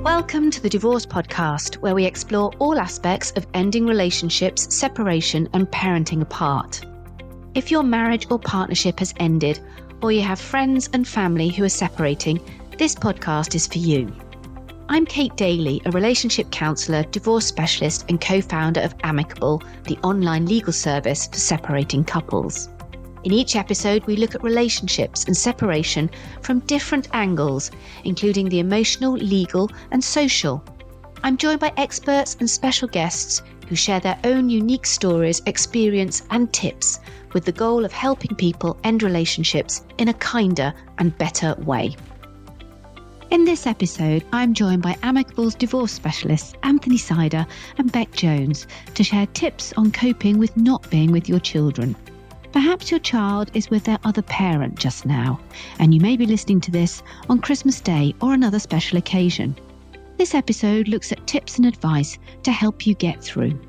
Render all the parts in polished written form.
Welcome to the Divorce Podcast, where we explore all aspects of ending relationships, separation, and parenting apart. If your marriage or partnership has ended, or you have friends and family who are separating, this podcast is for you. I'm Kate Daly, a relationship counsellor, divorce specialist, and co-founder of Amicable, the online legal service for separating couples. In each episode, we look at relationships and separation from different angles, including the emotional, legal, and social. I'm joined by experts and special guests who share their own unique stories, experience, and tips with the goal of helping people end relationships in a kinder and better way. In this episode, I'm joined by Amicable's divorce specialists, Anthony Syder and Bec Jones, to share tips on coping with not being with your children. Perhaps your child is with their other parent just now, and you may be listening to this on Christmas Day or another special occasion. This episode looks at tips and advice to help you get through.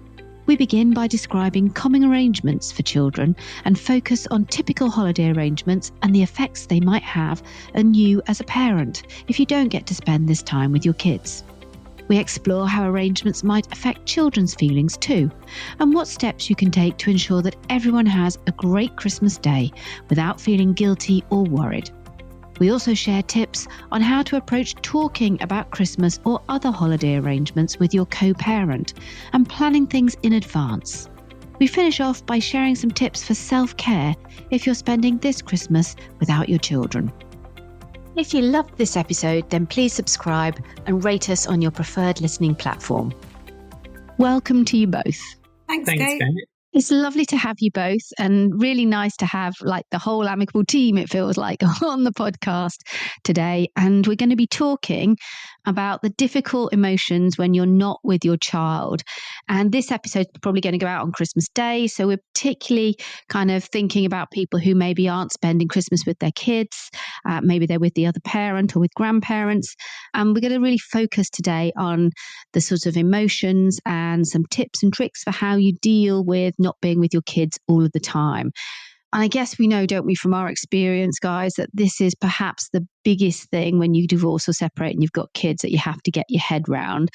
We begin by describing common arrangements for children and focus on typical holiday arrangements and the effects they might have on you as a parent if you don't get to spend this time with your kids. We explore how arrangements might affect children's feelings too, and what steps you can take to ensure that everyone has a great Christmas day without feeling guilty or worried. We also share tips on how to approach talking about Christmas or other holiday arrangements with your co-parent and planning things in advance. We finish off by sharing some tips for self-care if you're spending this Christmas without your children. If you loved this episode, then please subscribe and rate us on your preferred listening platform. Welcome to you both. Thanks, Kate. It's lovely to have you both, and really nice to have the whole Amicable team, it feels like, on the podcast today. And we're going to be talking about the difficult emotions when you're not with your child. And this episode is probably going to go out on Christmas Day. So we're particularly kind of thinking about people who maybe aren't spending Christmas with their kids. Maybe they're with the other parent or with grandparents. And we're going to really focus today on the sort of emotions and some tips and tricks for how you deal with not being with your kids all of the time. And I guess we know, don't we, from our experience, guys, that this is perhaps the biggest thing when you divorce or separate and you've got kids, that you have to get your head round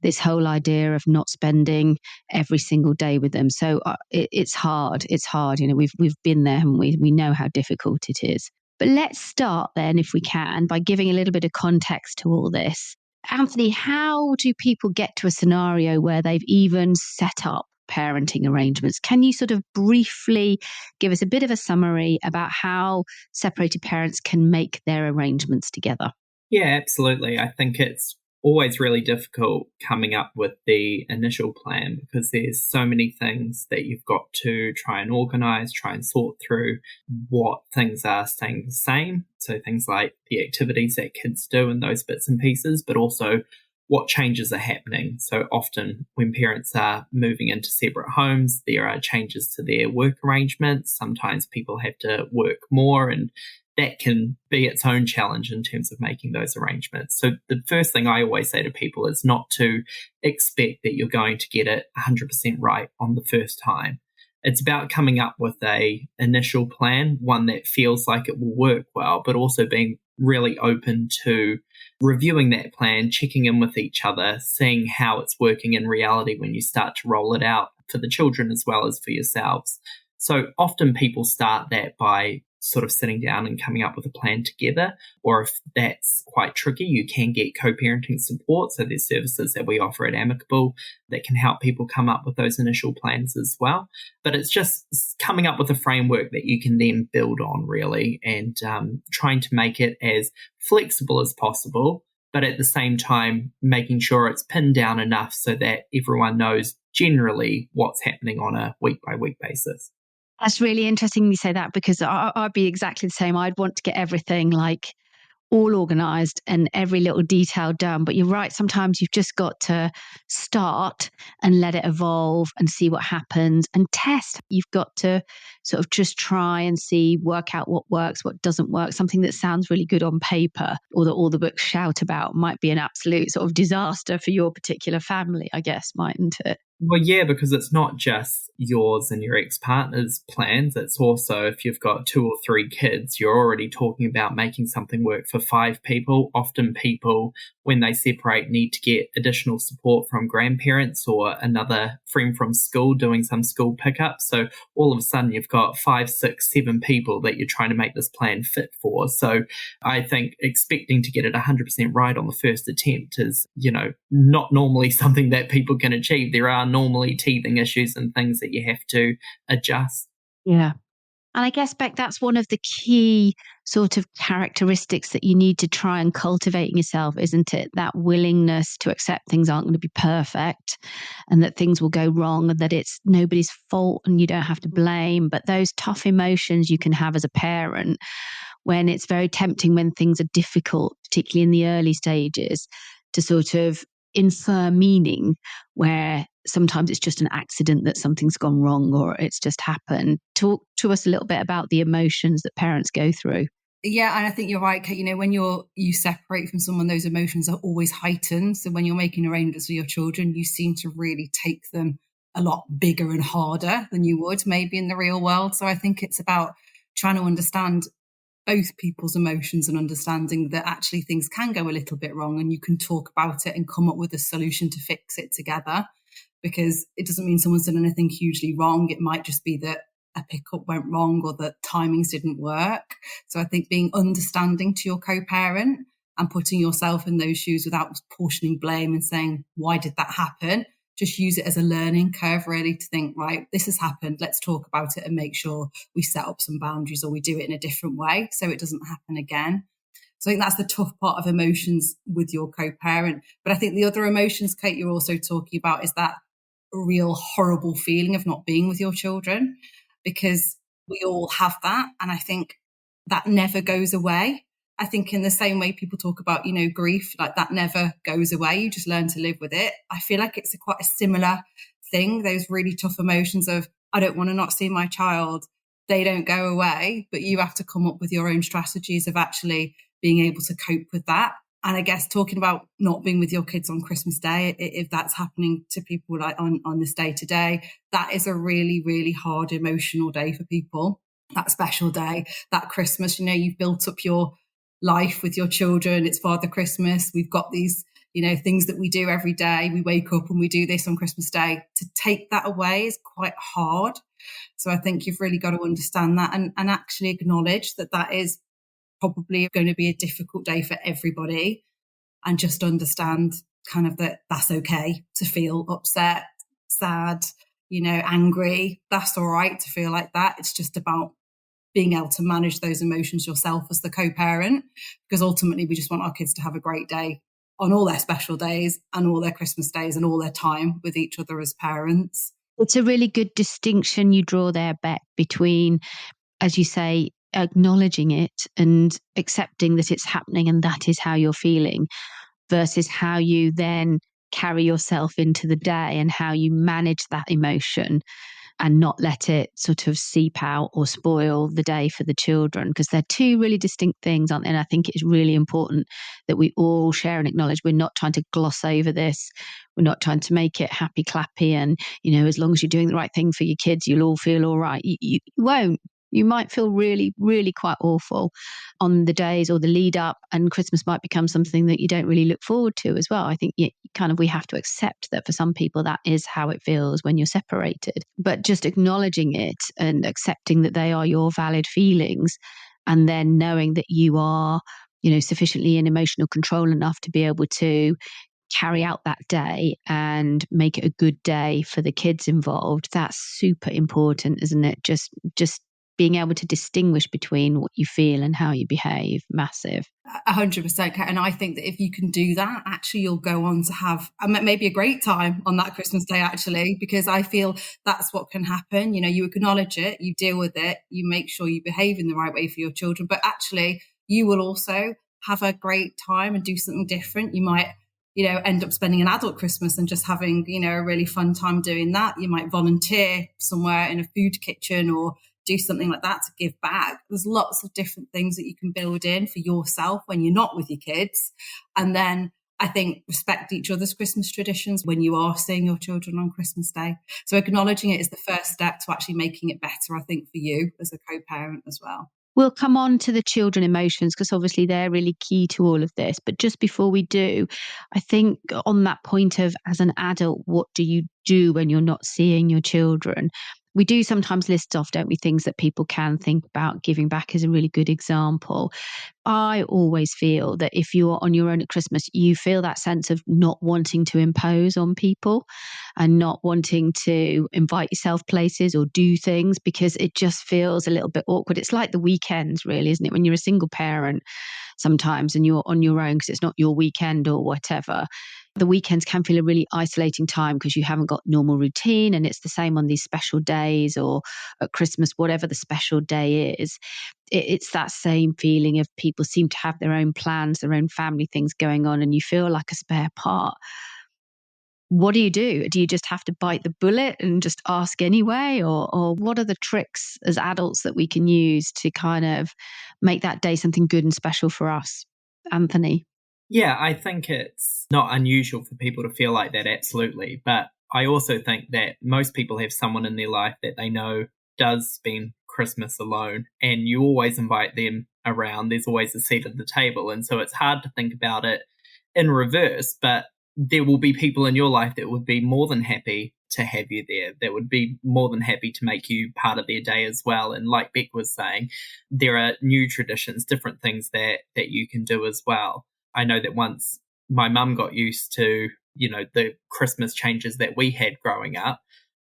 this whole idea of not spending every single day with them. So it's hard. It's hard. You know, we've been there, and we know how difficult it is. But let's start then, if we can, by giving a little bit of context to all this. Anthony, how do people get to a scenario where they've even set up parenting arrangements? Can you sort of briefly give us a bit of a summary about how separated parents can make their arrangements together? Yeah, absolutely. I think it's always really difficult coming up with the initial plan, because there's so many things that you've got to try and organise, try and sort through what things are staying the same. So things like the activities that kids do and those bits and pieces, but also what changes are happening. So often when parents are moving into separate homes, there are changes to their work arrangements. Sometimes people have to work more, and that can be its own challenge in terms of making those arrangements. So the first thing I always say to people is not to expect that you're going to get it 100% right on the first time. It's about coming up with a initial plan, one that feels like it will work well, but also being really open to reviewing that plan, checking in with each other, seeing how it's working in reality when you start to roll it out for the children as well as for yourselves. So often people start that by sort of sitting down and coming up with a plan together, or if that's quite tricky, you can get co-parenting support. So there's services that we offer at Amicable that can help people come up with those initial plans as well. But it's just coming up with a framework that you can then build on, really, and trying to make it as flexible as possible, but at the same time making sure it's pinned down enough so that everyone knows generally what's happening on a week-by-week basis. That's really interesting you say that, because I'd be exactly the same. I'd want to get everything all organised and every little detail done. But you're right, sometimes you've just got to start and let it evolve and see what happens and test. You've got to sort of just try and see, work out what works, what doesn't work. Something that sounds really good on paper or that all the books shout about might be an absolute sort of disaster for your particular family, I guess, mightn't it? Well, yeah, because it's not just yours and your ex-partner's plans. It's also if you've got 2 or 3 kids, you're already talking about making something work for 5 people. Often people, when they separate, need to get additional support from grandparents or another friend from school doing some school pickup. So all of a sudden you've got 5, 6, 7 people that you're trying to make this plan fit for. So I think expecting to get it 100% right on the first attempt is, not normally something that people can achieve. There are normally teething issues and things that you have to adjust. Yeah. And I guess, Beck, that's one of the key sort of characteristics that you need to try and cultivate in yourself, isn't it? That willingness to accept things aren't going to be perfect and that things will go wrong and that it's nobody's fault and you don't have to blame. But those tough emotions you can have as a parent when it's very tempting when things are difficult, particularly in the early stages, to sort of infer meaning where sometimes it's just an accident that something's gone wrong or it's just happened. Talk to us a little bit about the emotions that parents go through. Yeah, and I think you're right, Kate. When you separate from someone, those emotions are always heightened. So when you're making arrangements for your children, you seem to really take them a lot bigger and harder than you would maybe in the real world. So I think it's about trying to understand both people's emotions and understanding that actually things can go a little bit wrong and you can talk about it and come up with a solution to fix it together, because it doesn't mean someone's done anything hugely wrong. It might just be that a pickup went wrong or that timings didn't work. So I think being understanding to your co-parent and putting yourself in those shoes without portioning blame and saying, why did that happen? Just use it as a learning curve, really, to think, right, this has happened. Let's talk about it and make sure we set up some boundaries or we do it in a different way so it doesn't happen again. So I think that's the tough part of emotions with your co-parent. But I think the other emotions, Kate, you're also talking about is that real horrible feeling of not being with your children, because we all have that. And I think that never goes away. I think in the same way people talk about, grief, like that never goes away. You just learn to live with it. I feel like it's quite a similar thing. Those really tough emotions of, I don't want to not see my child. They don't go away, but you have to come up with your own strategies of actually being able to cope with that. And I guess talking about not being with your kids on Christmas Day, if that's happening to people like on this day to day, that is a really, really hard emotional day for people. That special day, that Christmas, you've built up your life with your children. It's Father Christmas. We've got these, things that we do every day. We wake up and we do this on Christmas Day. To take that away is quite hard. So I think you've really got to understand that and actually acknowledge that that is probably going to be a difficult day for everybody, and just understand kind of that that's okay to feel upset, sad, angry. That's all right to feel like that. It's just about being able to manage those emotions yourself as the co-parent, because ultimately we just want our kids to have a great day on all their special days and all their Christmas days and all their time with each other as parents. It's a really good distinction you draw there, Beck, between, as you say, acknowledging it and accepting that it's happening and that is how you're feeling, versus how you then carry yourself into the day and how you manage that emotion and not let it sort of seep out or spoil the day for the children, because they're two really distinct things, aren't they? And I think it's really important that we all share and acknowledge we're not trying to gloss over this. We're not trying to make it happy clappy and, as long as you're doing the right thing for your kids, you'll all feel all right. You won't. You might feel really, really quite awful on the days or the lead up, and Christmas might become something that you don't really look forward to as well. I think we have to accept that for some people that is how it feels when you're separated. But just acknowledging it and accepting that they are your valid feelings, and then knowing that you are, sufficiently in emotional control enough to be able to carry out that day and make it a good day for the kids involved. That's super important, isn't it? Just being able to distinguish between what you feel and how you behave. Massive. 100%. And I think that if you can do that, actually you'll go on to have maybe a great time on that Christmas Day, actually, because I feel that's what can happen. You acknowledge it, you deal with it, you make sure you behave in the right way for your children, but actually you will also have a great time and do something different. You might end up spending an adult Christmas and just having, a really fun time doing that. You might volunteer somewhere in a food kitchen or do something like that to give back. There's lots of different things that you can build in for yourself when you're not with your kids. And then I think respect each other's Christmas traditions when you are seeing your children on Christmas Day. So acknowledging it is the first step to actually making it better, I think, for you as a co-parent as well. We'll come on to the children emotions because obviously they're really key to all of this. But just before we do, I think on that point of as an adult, what do you do when you're not seeing your children? We do sometimes list off, don't we, things that people can think about. Giving back is a really good example. I always feel that if you're on your own at Christmas, you feel that sense of not wanting to impose on people and not wanting to invite yourself places or do things because it just feels a little bit awkward. It's like the weekends, really, isn't it? When you're a single parent sometimes and you're on your own because it's not your weekend or whatever. The weekends can feel a really isolating time because you haven't got normal routine, and it's the same on these special days or at Christmas, whatever the special day is. It's that same feeling of people seem to have their own plans, their own family things going on, and you feel like a spare part. What do you do? Do you just have to bite the bullet and just ask anyway? Or what are the tricks as adults that we can use to kind of make that day something good and special for us? Anthony? Yeah, I think it's not unusual for people to feel like that, absolutely. But I also think that most people have someone in their life that they know does spend Christmas alone, and you always invite them around. There's always a seat at the table. And so it's hard to think about it in reverse, but there will be people in your life that would be more than happy to have you there, that would be more than happy to make you part of their day as well. And like Bec was saying, there are new traditions, different things that you can do as well. I know that once my mum got used to, the Christmas changes that we had growing up,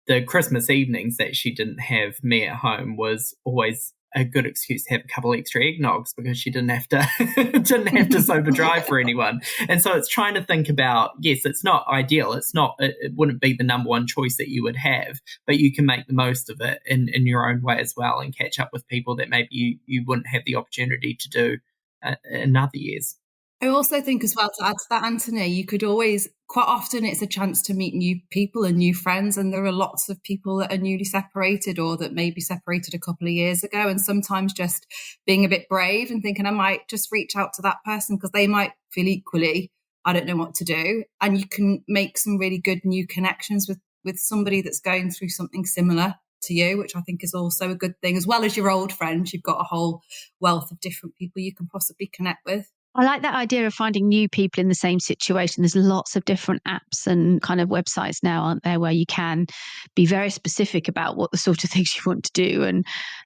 the Christmas evenings that she didn't have me at home was always a good excuse to have a couple extra eggnogs because she didn't have to sober drive for anyone. And so it's trying to think about, yes, it's not ideal. It wouldn't be the number one choice that you would have, but you can make the most of it in your own way as well and catch up with people that maybe you wouldn't have the opportunity to do in other years. I also think as well, to add to that, Anthony, you could always, quite often it's a chance to meet new people and new friends. And there are lots of people that are newly separated or that maybe separated a couple of years ago. And sometimes just being a bit brave and thinking, I might just reach out to that person because they might feel equally, I don't know what to do. And you can make some really good new connections with somebody that's going through something similar to you, which I think is also a good thing. As well as your old friends, you've got a whole wealth of different people you can possibly connect with. I like that idea of finding new people in the same situation. There's lots of different apps and kind of websites now, aren't there, where you can be very specific about what the sort of things you want to do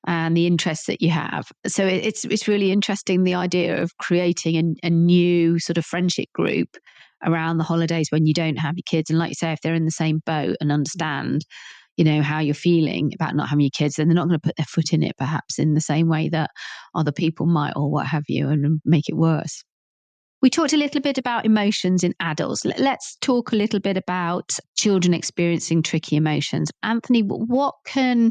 and the interests that you have. So it's really interesting, the idea of creating a new sort of friendship group around the holidays when you don't have your kids. And like you say, if they're in the same boat and understand, how you're feeling about not having your kids, then they're not going to put their foot in it perhaps in the same way that other people might or what have you, and make it worse. We talked a little bit about emotions in adults. Let's talk a little bit about children experiencing tricky emotions. Anthony, what can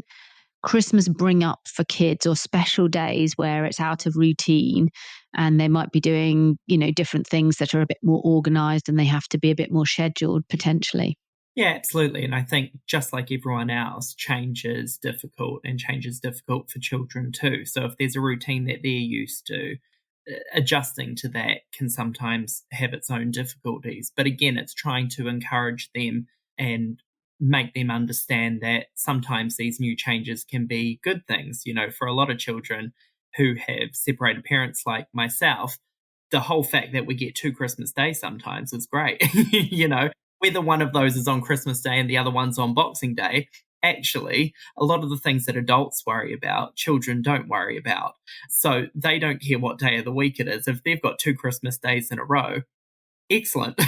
Christmas bring up for kids, or special days where it's out of routine and they might be doing, different things that are a bit more organized and they have to be a bit more scheduled potentially? Yeah, absolutely. And I think just like everyone else, change is difficult, and change is difficult for children too. So if there's a routine that they're used to, adjusting to that can sometimes have its own difficulties. But again, it's trying to encourage them and make them understand that sometimes these new changes can be good things. For a lot of children who have separated parents like myself, the whole fact that we get 2 Christmas days sometimes is great. Whether one of those is on Christmas Day and the other one's on Boxing Day, actually, a lot of the things that adults worry about, children don't worry about. So they don't care what day of the week it is. If they've got 2 Christmas days in a row, excellent.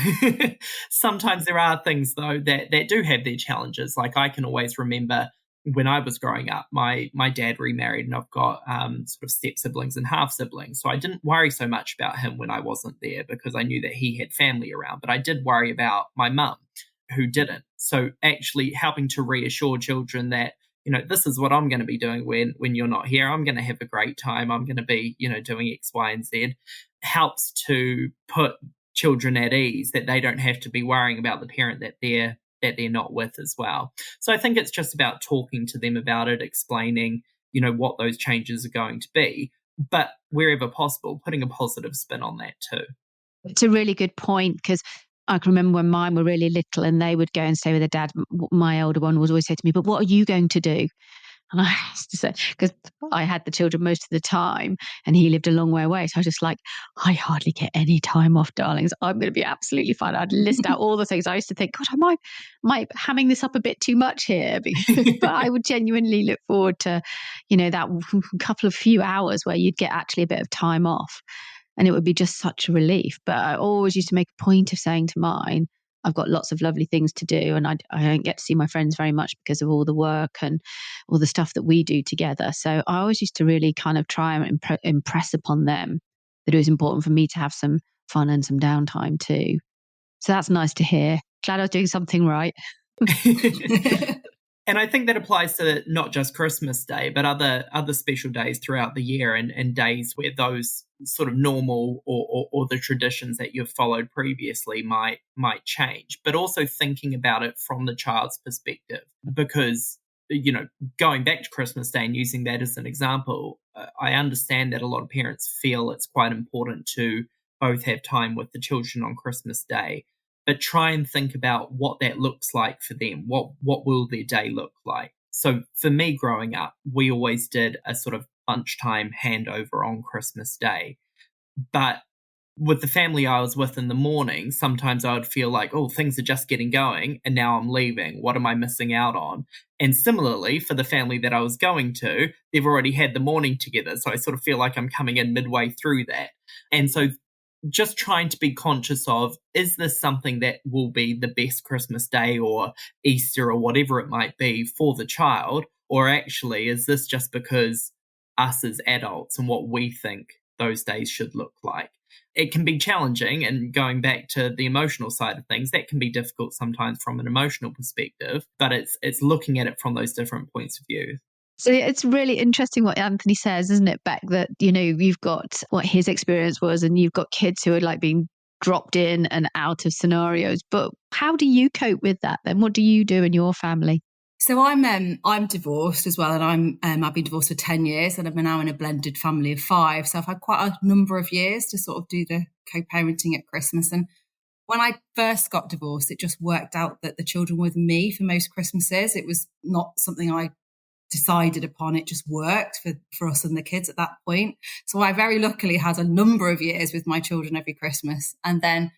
Sometimes there are things, though, that do have their challenges. Like I can always remember when I was growing up, my dad remarried, and I've got sort of step siblings and half siblings. So I didn't worry so much about him when I wasn't there because I knew that he had family around. But I did worry about my mum, who didn't. So actually helping to reassure children that, this is what I'm going to be doing when you're not here. I'm going to have a great time. I'm going to be, doing X, Y, and Z, helps to put children at ease that they don't have to be worrying about the parent that they're not with as well. So I think it's just about talking to them about it, explaining, what those changes are going to be, but wherever possible, putting a positive spin on that too. It's a really good point, because I can remember when mine were really little and they would go and stay with their dad. My older one would always say to me, "But what are you going to do?" And I used to say, because I had the children most of the time and he lived a long way away. So I was just like, I hardly get any time off, darlings. I'm going to be absolutely fine. I'd list out all the things. I used to think, God, am I hamming this up a bit too much here? But I would genuinely look forward to, that couple of few hours where you'd get actually a bit of time off. And it would be just such a relief. But I always used to make a point of saying to mine, I've got lots of lovely things to do, and I don't get to see my friends very much because of all the work and all the stuff that we do together. So I always used to really kind of try and impress upon them that it was important for me to have some fun and some downtime too. So that's nice to hear. Glad I was doing something right. And I think that applies to not just Christmas Day, but other special days throughout the year, and days where those sort of normal or the traditions that you've followed previously might change. But also thinking about it from the child's perspective, because going back to Christmas Day and using that as an example, I understand that a lot of parents feel it's quite important to both have time with the children on Christmas Day, but try and think about what that looks like for them. What will their day look like? So for me growing up, we always did a sort of lunchtime handover on Christmas Day. But with the family I was with in the morning, sometimes I would feel like, oh, things are just getting going and now I'm leaving. What am I missing out on? And similarly, for the family that I was going to, they've already had the morning together. So I sort of feel like I'm coming in midway through that. And so just trying to be conscious of, is this something that will be the best Christmas Day or Easter or whatever it might be for the child? Or actually, is this just because us as adults and what we think those days should look like? It can be challenging, and going back to the emotional side of things, that can be difficult sometimes from an emotional perspective, but it's looking at it from those different points of view. So it's really interesting what Anthony says, isn't it, Bec, that, you've got what his experience was and you've got kids who are like being dropped in and out of scenarios. But how do you cope with that then? What do you do in your family? So I'm divorced as well, and I've been divorced for 10 years, and I'm now in a blended family of 5. So I've had quite a number of years to sort of do the co-parenting at Christmas. And when I first got divorced, it just worked out that the children were with me for most Christmases. It was not something I decided upon. It just worked for us and the kids at that point. So I very luckily had a number of years with my children every Christmas. And then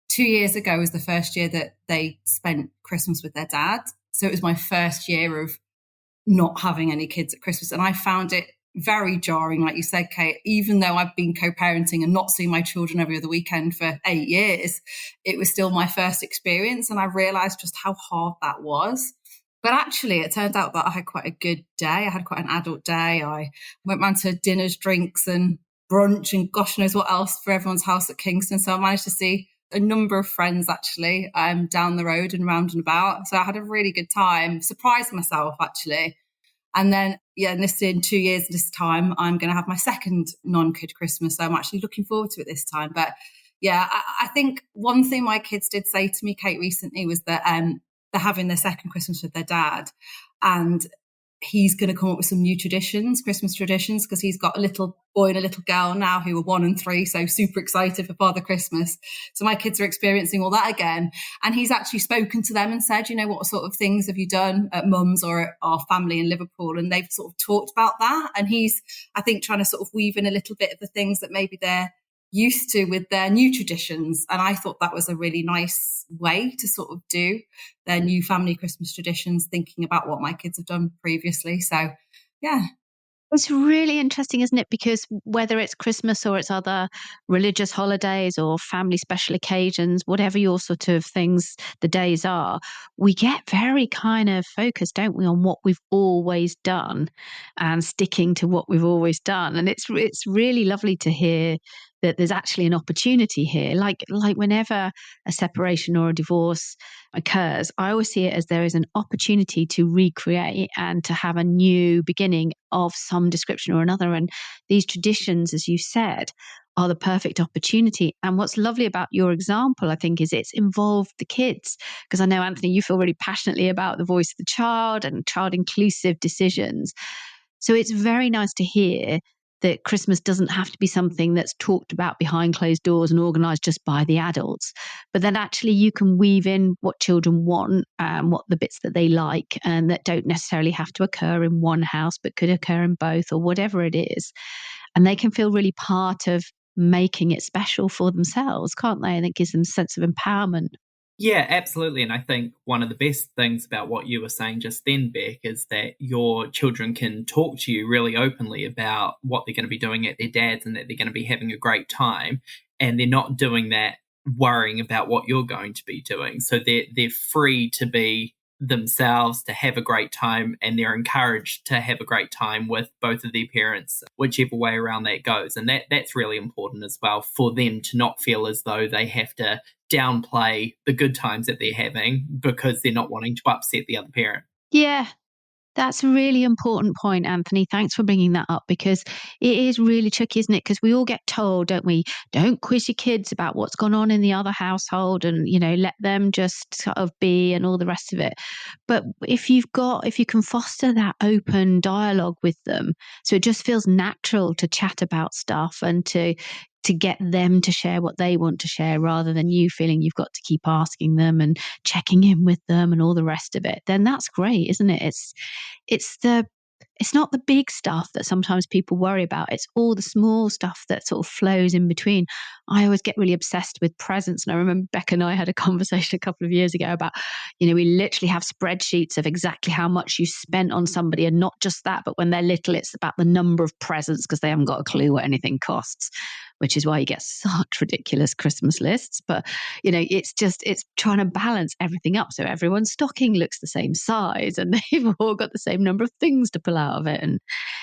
2 years ago was the first year that they spent Christmas with their dad. So it was my first year of not having any kids at Christmas. And I found it very jarring, like you said, Kate. Even though I've been co-parenting and not seeing my children every other weekend for 8 years, it was still my first experience. And I realized just how hard that was. But actually, it turned out that I had quite a good day. I had quite an adult day. I went round to dinners, drinks and brunch and gosh knows what else for everyone's house at Kingston. So I managed to see a number of friends actually down the road and round and about. So I had a really good time, surprised myself actually. And then, in 2 years this time, I'm going to have my second non-kid Christmas. So I'm actually looking forward to it this time. But I think one thing my kids did say to me, Kate, recently was that they're having their second Christmas with their dad, and he's going to come up with some new traditions, Christmas traditions, because he's got a little boy and a little girl now who are 1 and 3, so super excited for Father Christmas. So my kids are experiencing all that again. And he's actually spoken to them and said, what sort of things have you done at Mum's or at our family in Liverpool? And they've sort of talked about that. And he's, I think, trying to sort of weave in a little bit of the things that maybe they're used to with their new traditions. And I thought that was a really nice way to sort of do their new family Christmas traditions, thinking about what my kids have done previously. So, yeah. It's really interesting, isn't it? Because whether it's Christmas or it's other religious holidays or family special occasions, whatever your sort of things, the days are, we get very kind of focused, don't we, on what we've always done and sticking to what we've always done. And it's really lovely to hear that there's actually an opportunity here. Like whenever a separation or a divorce occurs, I always see it as there is an opportunity to recreate and to have a new beginning of some description or another. And these traditions, as you said, are the perfect opportunity. And what's lovely about your example, I think, is it's involved the kids. Because I know, Anthony, you feel really passionately about the voice of the child and child inclusive decisions. So it's very nice to hear that Christmas doesn't have to be something that's talked about behind closed doors and organised just by the adults, but that actually you can weave in what children want and what the bits that they like, and that don't necessarily have to occur in one house, but could occur in both or whatever it is. And they can feel really part of making it special for themselves, can't they? And it gives them a sense of empowerment. Yeah, absolutely. And I think one of the best things about what you were saying just then, Beck, is that your children can talk to you really openly about what they're going to be doing at their dad's and that they're going to be having a great time. And they're not doing that worrying about what you're going to be doing. So they're free to be themselves, to have a great time, and they're encouraged to have a great time with both of their parents, whichever way around that goes. And that's really important as well, for them to not feel as though they have to downplay the good times that they're having because they're not wanting to upset the other parent. Yeah, that's a really important point, Anthony. Thanks for bringing that up, because it is really tricky, isn't it? Because we all get told, don't we, don't quiz your kids about what's gone on in the other household and, let them just sort of be and all the rest of it. But if you can foster that open dialogue with them, so it just feels natural to chat about stuff and to get them to share what they want to share, rather than you feeling you've got to keep asking them and checking in with them and all the rest of it, then that's great, isn't it? It's not the big stuff that sometimes people worry about. It's all the small stuff that sort of flows in between. I always get really obsessed with presents. And I remember Becca and I had a conversation a couple of years ago about, we literally have spreadsheets of exactly how much you spent on somebody. And not just that, but when they're little, it's about the number of presents, because they haven't got a clue what anything costs, which is why you get such ridiculous Christmas lists. But, it's trying to balance everything up so everyone's stocking looks the same size and they've all got the same number of things to pull out of it. And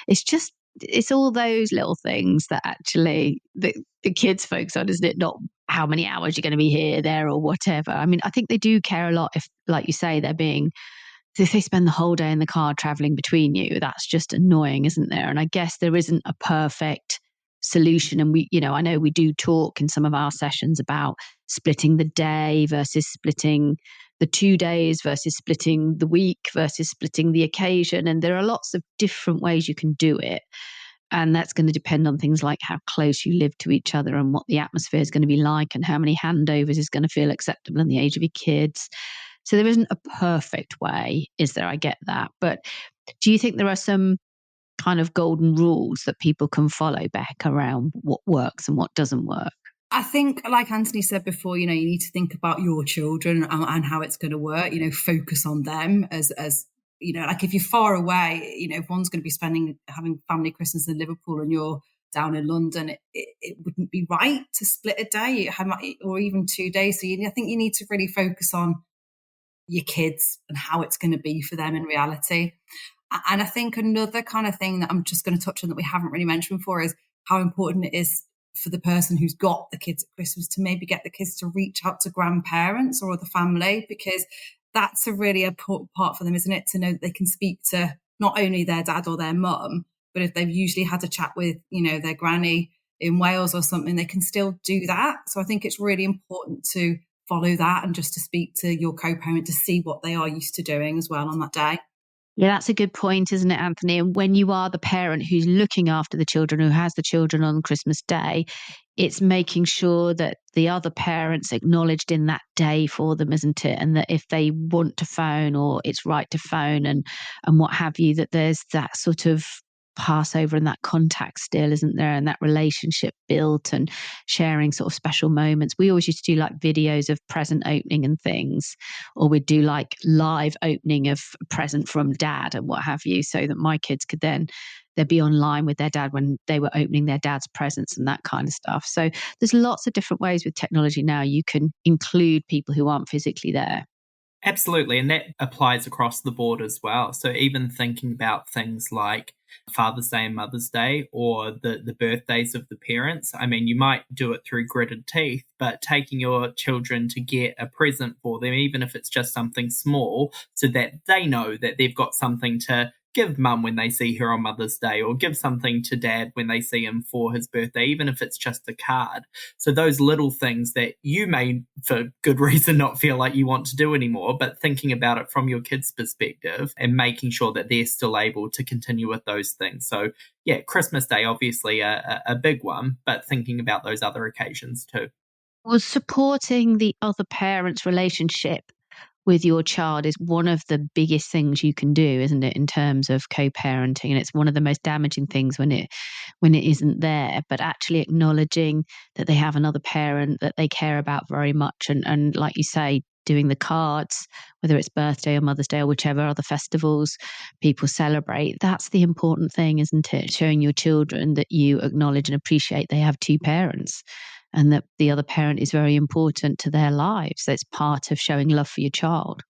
it's all those little things that actually the kids focus on, isn't it? Not how many hours you're going to be here, there, or whatever. I mean, I think they do care a lot if, like you say, if they spend the whole day in the car traveling between you. That's just annoying, isn't there? And I guess there isn't a perfect solution. And I know we do talk in some of our sessions about splitting the day versus splitting the 2 days versus splitting the week versus splitting the occasion. And there are lots of different ways you can do it. And that's going to depend on things like how close you live to each other and what the atmosphere is going to be like and how many handovers is going to feel acceptable and the age of your kids. So there isn't a perfect way, is there? I get that. But do you think there are some kind of golden rules that people can follow back around what works and what doesn't work? I think, like Anthony said before, you need to think about your children and how it's going to work, focus on them as like if you're far away, if one's going to be having family Christmas in Liverpool and you're down in London, it wouldn't be right to split a day or even 2 days. So I think you need to really focus on your kids and how it's going to be for them in reality. And I think another kind of thing that I'm just going to touch on that we haven't really mentioned before is how important it is for the person who's got the kids at Christmas to maybe get the kids to reach out to grandparents or other family, because that's a really important part for them, isn't it? To know that they can speak to not only their dad or their mum, but if they've usually had a chat with, their granny in Wales or something, they can still do that. So I think it's really important to follow that and just to speak to your co-parent to see what they are used to doing as well on that day. Yeah, that's a good point, isn't it, Anthony? And when you are the parent who's looking after the children, who has the children on Christmas Day, it's making sure that the other parent's acknowledged in that day for them, isn't it? And that if they want to phone or it's right to phone and what have you, that there's that sort of Passover and that contact still, isn't there? And that relationship built and sharing sort of special moments. We always used to do like videos of present opening and things, or we'd do like live opening of a present from dad and what have you, so that my kids could then they'd be online with their dad when they were opening their dad's presents and that kind of stuff. So there's lots of different ways with technology now you can include people who aren't physically there. Absolutely. And that applies across the board as well. So even thinking about things like Father's Day and Mother's Day, or the birthdays of the parents. I mean, you might do it through gritted teeth, but taking your children to get a present for them, even if it's just something small, so that they know that they've got something to give mum when they see her on Mother's Day, or give something to dad when they see him for his birthday, even if it's just a card. So those little things that you may, for good reason, not feel like you want to do anymore, but thinking about it from your kids' perspective and making sure that they're still able to continue with those things. So yeah, Christmas Day, obviously a big one, but thinking about those other occasions too. Well, supporting the other parent's relationship with your child is one of the biggest things you can do, isn't it, in terms of co-parenting? And it's one of the most damaging things when it isn't there. But actually acknowledging that they have another parent that they care about very much, and like you say, doing the cards, whether it's birthday or Mother's Day or whichever other festivals people celebrate, that's the important thing, isn't it? Showing your children that you acknowledge and appreciate they have two parents, and that the other parent is very important to their lives. That's part of showing love for your child.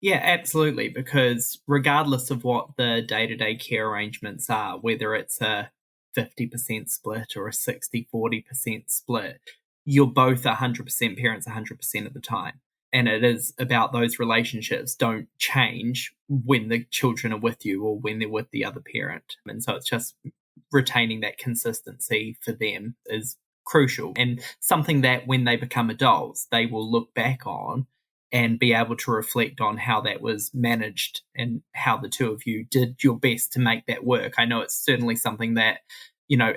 Yeah, absolutely. Because regardless of what the day-to-day care arrangements are, whether it's a 50% split or a 60-40% split, you're both 100% parents 100% of the time. And it is about those relationships don't change when the children are with you or when they're with the other parent. And so it's just retaining that consistency for them is crucial, and something that when they become adults, they will look back on and be able to reflect on how that was managed and how the two of you did your best to make that work. I know it's certainly something that,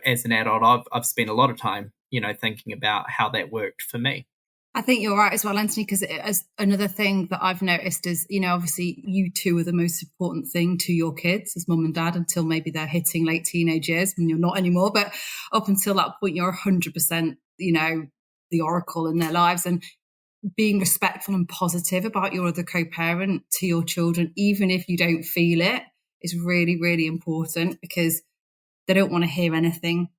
as an adult, I've spent a lot of time, thinking about how that worked for me. I think you're right as well, Anthony, because as another thing that I've noticed is, obviously you two are the most important thing to your kids as mum and dad until maybe they're hitting late teenage years when you're not anymore. But up until that point, you're 100%, the oracle in their lives. And being respectful and positive about your other co-parent to your children, even if you don't feel it, is really, really important, because they don't want to hear anything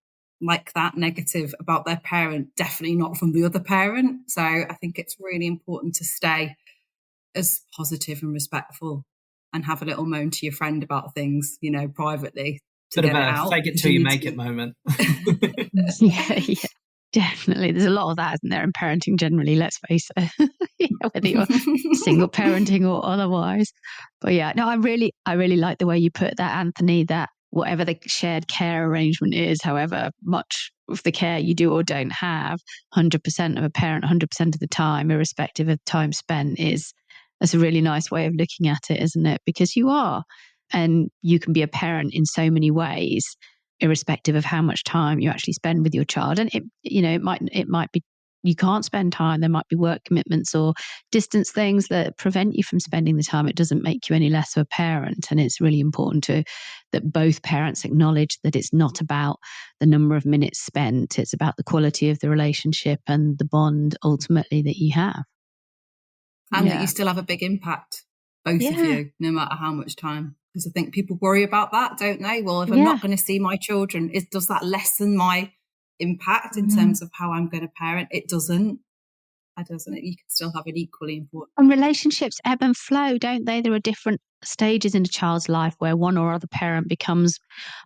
like that negative about their parent, definitely not from the other parent. So I think it's really important to stay as positive and respectful and have a little moan to your friend about things, privately, to Bit get of it a out. fake it till you make it moment. Yeah, definitely. There's a lot of that, isn't there, in parenting generally, let's face it. Whether you're single parenting or otherwise. But yeah, no, I really like the way you put that, Anthony, that whatever the shared care arrangement is, however much of the care you do or don't have, 100% of a parent, 100% of the time, irrespective of time spent, that's a really nice way of looking at it, isn't it? Because you are, and you can be a parent in so many ways, irrespective of how much time you actually spend with your child. And it might be you can't spend time. There might be work commitments or distance things that prevent you from spending the time. It doesn't make you any less of a parent. And it's really important that both parents acknowledge that it's not about the number of minutes spent. It's about the quality of the relationship and the bond ultimately that you have. And that you still have a big impact, both of you, no matter how much time. Because I think people worry about that, don't they? Well, if I'm not going to see my children, does that lessen my impact in terms of how I'm going to parent? It doesn't. It doesn't. You can still have an equally important. And relationships ebb and flow, don't they? There are different stages in a child's life where one or other parent becomes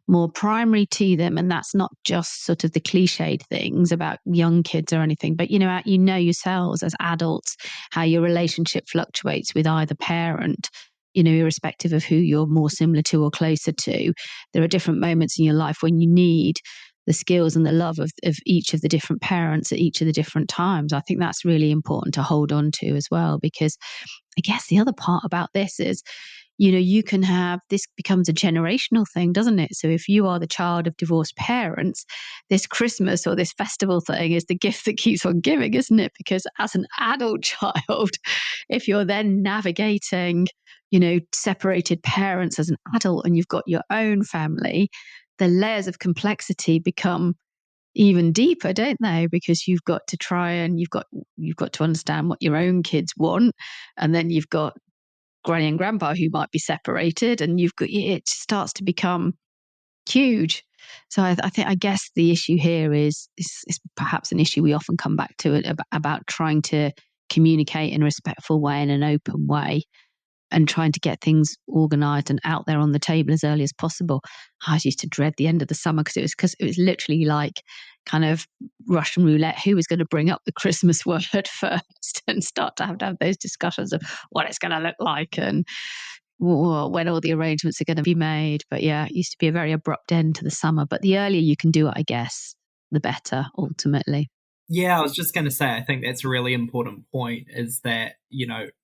more primary to them. And that's not just sort of the cliched things about young kids or anything, but you know yourselves as adults, how your relationship fluctuates with either parent, irrespective of who you're more similar to or closer to. There are different moments in your life when you need the skills and the love of each of the different parents at each of the different times. I think that's really important to hold on to as well, because I guess the other part about this is, you can have, this becomes a generational thing, doesn't it? So if you are the child of divorced parents, this Christmas or this festival thing is the gift that keeps on giving, isn't it? Because as an adult child, if you're then navigating, separated parents as an adult and you've got your own family, the layers of complexity become even deeper, don't they? Because you've got to try and you've got to understand what your own kids want, and then you've got granny and grandpa who might be separated, and it starts to become huge. So I guess the issue here is perhaps an issue we often come back to about trying to communicate in a respectful way, in an open way, and trying to get things organised and out there on the table as early as possible. I used to dread the end of the summer because it was literally like kind of Russian roulette. Who was going to bring up the Christmas word first and start to have those discussions of what it's going to look like, and when all the arrangements are going to be made. But yeah, it used to be a very abrupt end to the summer. But the earlier you can do it, I guess, the better ultimately. Yeah, I was just going to say, I think that's a really important point, is that,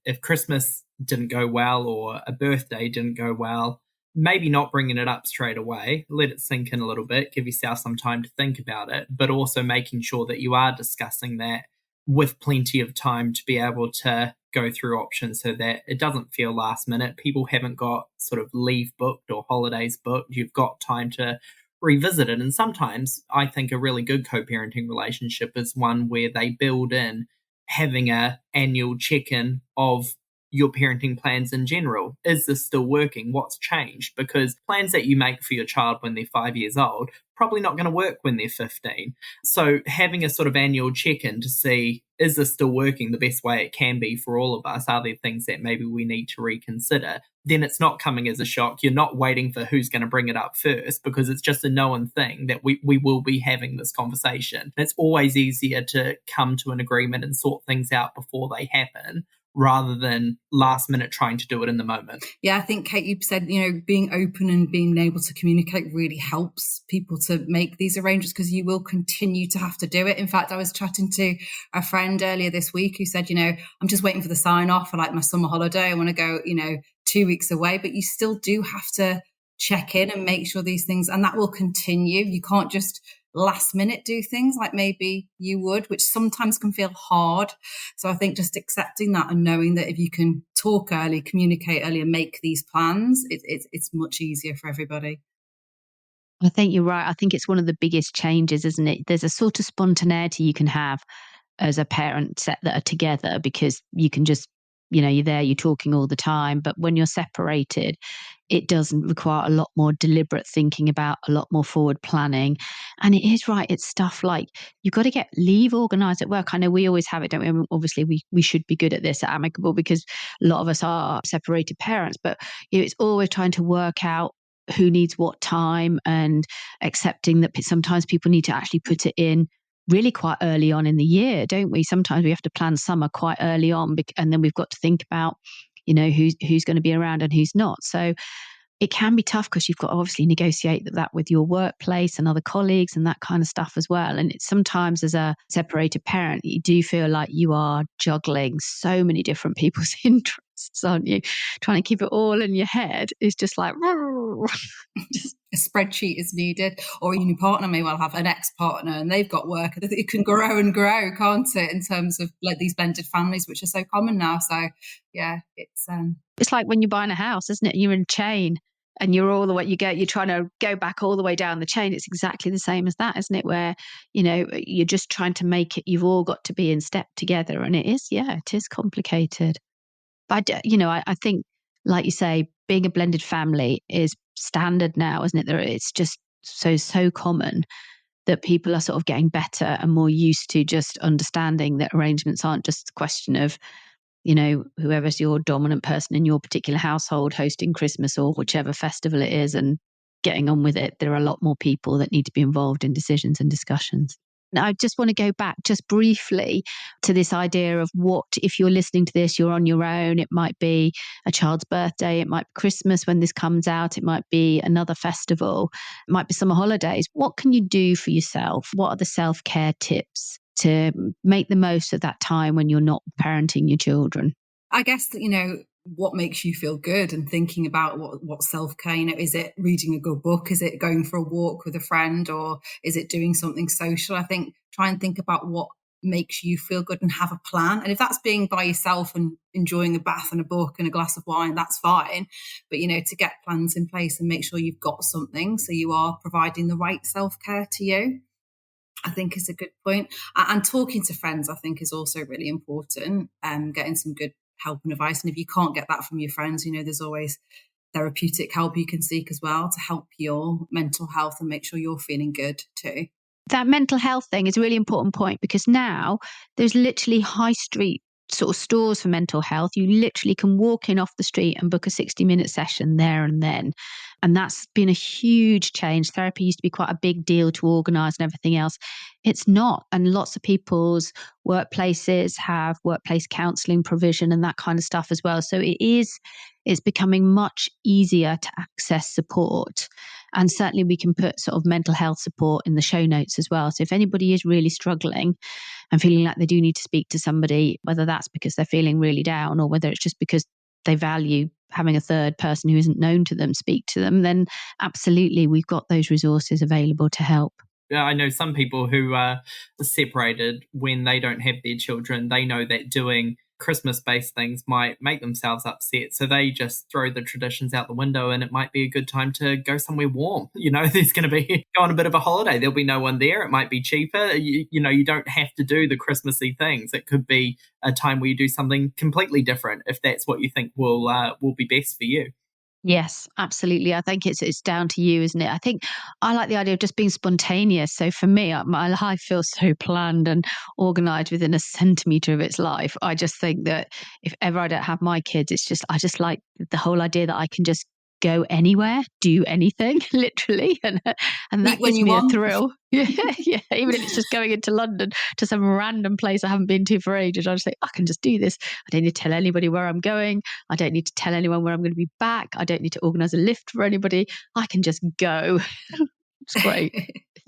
if Christmas didn't go well or a birthday didn't go well, maybe not bringing it up straight away, let it sink in a little bit, give yourself some time to think about it, but also making sure that you are discussing that with plenty of time to be able to go through options so that it doesn't feel last minute. People haven't got sort of leave booked or holidays booked. You've got time to revisit it. And sometimes I think a really good co-parenting relationship is one where they build in having a annual check-in of your parenting plans in general. Is this still working? What's changed? Because plans that you make for your child when they're 5 years old, probably not going to work when they're 15. So having a sort of annual check-in to see, is this still working the best way it can be for all of us? Are there things that maybe we need to reconsider? Then it's not coming as a shock. You're not waiting for who's going to bring it up first, because it's just a known thing that we will be having this conversation. It's always easier to come to an agreement and sort things out before they happen, rather than last minute trying to do it in the moment. Yeah, I think, Kate, you said, being open and being able to communicate really helps people to make these arrangements, because you will continue to have to do it. In fact, I was chatting to a friend earlier this week who said, I'm just waiting for the sign off for like my summer holiday. I want to go, 2 weeks away, but you still do have to check in and make sure these things, and that will continue. You can't just last minute do things like maybe you would, which sometimes can feel hard. So I think just accepting that and knowing that if you can talk early, communicate early and make these plans, it's much easier for everybody. I think you're right. I think it's one of the biggest changes, isn't it? There's a sort of spontaneity you can have as a parent set that are together, because you can just, you're there, you're talking all the time. But when you're separated, it doesn't require a lot more deliberate thinking about, a lot more forward planning. And it is right. It's stuff like you've got to get leave organised at work. I know we always have it, don't we? I mean, obviously, we should be good at this at Amicable, because a lot of us are separated parents. But it's always trying to work out who needs what time, and accepting that sometimes people need to actually put it in really quite early on in the year, don't we? Sometimes we have to plan summer quite early on, and then we've got to think about, who's going to be around and who's not. So it can be tough, because you've got to obviously negotiate that with your workplace and other colleagues and that kind of stuff as well. And it's sometimes, as a separated parent, you do feel like you are juggling so many different people's interests, aren't you? Trying to keep it all in your head is just like just a spreadsheet is needed. Or your partner may well have an ex-partner and they've got work. It can grow and grow, can't it, in terms of like these blended families, which are so common now. So yeah, it's like when you're buying a house, isn't it? You're in a chain and you're trying to go back all the way down the chain. It's exactly the same as that, isn't it? Where, you're just trying to make it, you've all got to be in step together. And it is complicated. But, I think, like you say, being a blended family is standard now, isn't it? It's just so common that people are sort of getting better and more used to just understanding that arrangements aren't just a question of, whoever's your dominant person in your particular household hosting Christmas or whichever festival it is and getting on with it. There are a lot more people that need to be involved in decisions and discussions. Now, I just want to go back just briefly to this idea of what, if you're listening to this, you're on your own. It might be a child's birthday. It might be Christmas when this comes out. It might be another festival. It might be summer holidays. What can you do for yourself? What are the self-care tips to make the most of that time when you're not parenting your children? I guess that, what makes you feel good, and thinking about what self-care, is it reading a good book? Is it going for a walk with a friend, or is it doing something social? I think try and think about what makes you feel good and have a plan. And if that's being by yourself and enjoying a bath and a book and a glass of wine, that's fine. But, to get plans in place and make sure you've got something so you are providing the right self-care to you, I think is a good point. And talking to friends, I think, is also really important. Getting some good help and advice. And if you can't get that from your friends, there's always therapeutic help you can seek as well to help your mental health and make sure you're feeling good too. That mental health thing is a really important point, because now there's literally high street sort of stores for mental health. You literally can walk in off the street and book a 60-minute session there and then. And that's been a huge change. Therapy used to be quite a big deal to organise and everything else. It's not. And lots of people's workplaces have workplace counselling provision and that kind of stuff as well. So it's becoming much easier to access support. And certainly we can put sort of mental health support in the show notes as well. So if anybody is really struggling and feeling like they do need to speak to somebody, whether that's because they're feeling really down or whether it's just because they value having a third person who isn't known to them speak to them, then absolutely we've got those resources available to help. I know some people who are separated when they don't have their children. They know that doing Christmas-based things might make themselves upset. So they just throw the traditions out the window, and it might be a good time to go somewhere warm. There's going to be go on a bit of a holiday. There'll be no one there. It might be cheaper. You don't have to do the Christmassy things. It could be a time where you do something completely different if that's what you think will be best for you. Yes, absolutely. I think it's down to you, isn't it? I think I like the idea of just being spontaneous. So for me, my life feels so planned and organised within a centimetre of its life. I just think that if ever I don't have my kids, I just like the whole idea that I can just go anywhere, do anything, literally, and that gives me a thrill. Yeah, even if it's just going into London to some random place I haven't been to for ages, I just think I can just do this. I don't need to tell anybody where I'm going. I don't need to tell anyone where I'm going to be back. I don't need to organise a lift for anybody. I can just go. It's great.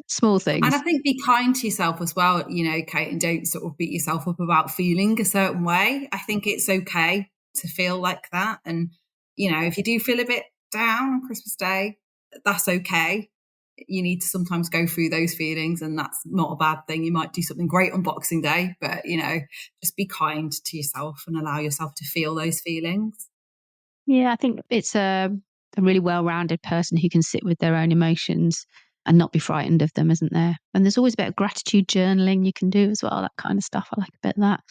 Small things. And I think be kind to yourself as well, Kate, and don't sort of beat yourself up about feeling a certain way. I think it's okay to feel like that. And, if you do feel a bit down on Christmas Day, that's okay. You need to sometimes go through those feelings, and that's not a bad thing. You might do something great on Boxing Day, but just be kind to yourself and allow yourself to feel those feelings. Yeah, I think it's a really well-rounded person who can sit with their own emotions and not be frightened of them, isn't there? And there's always a bit of gratitude journaling you can do as well, that kind of stuff. I like a bit of that.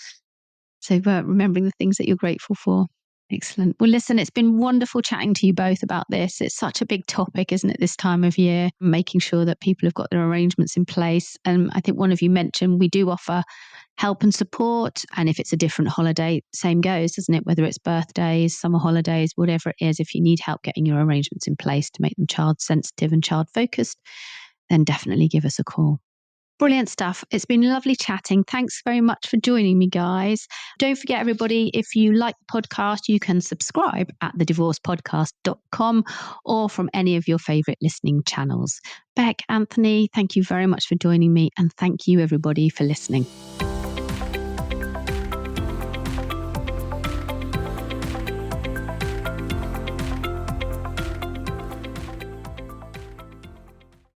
So remembering the things that you're grateful for. Excellent. Well, listen, it's been wonderful chatting to you both about this. It's such a big topic, isn't it, this time of year, making sure that people have got their arrangements in place. And I think one of you mentioned we do offer help and support. And if it's a different holiday, same goes, doesn't it? Whether it's birthdays, summer holidays, whatever it is, if you need help getting your arrangements in place to make them child sensitive and child focused, then definitely give us a call. Brilliant stuff. It's been lovely chatting. Thanks very much for joining me, guys. Don't forget, everybody, if you like the podcast, you can subscribe at thedivorcepodcast.com or from any of your favourite listening channels. Bec, Anthony, thank you very much for joining me, and thank you, everybody, for listening.